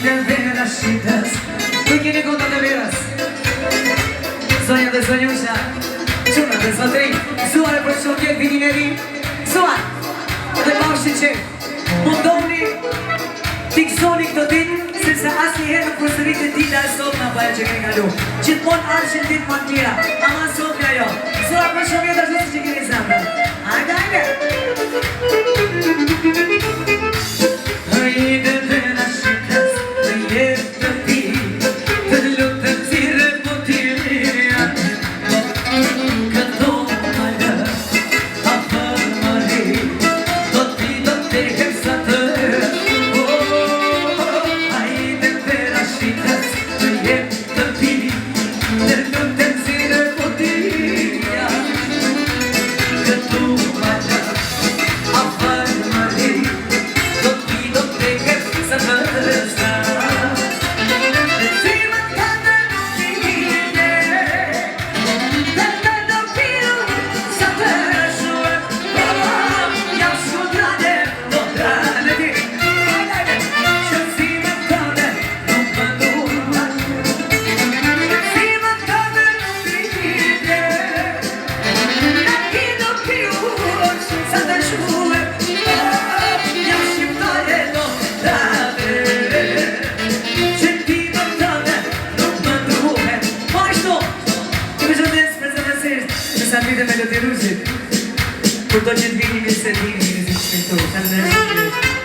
de veras și das. Tu quiere contar de veras. Sonia de Soniușa. Și una de sau trei. Soare pe șochet vininerii. Soare. De bauși ce? Mondovni. Tixonic totin. Se asli hera prosărite tida sopna baia ce gine galiu. Cit mon arșin dit mantira. Aman sopna eu. Soare pe șochet dar să ce gine zamna. Haide, haide. Haide veras și das. Haide pi. Te luptă țire potiria. Că domnule afară mării. Tot te hepsată. Haide veras și das. Haide pi. Te luptă țire potiria. Că domnule afară mării. Tot te hepsată. Cu tot ce-ți vine, mi se vine, mi se vine, mi se vine,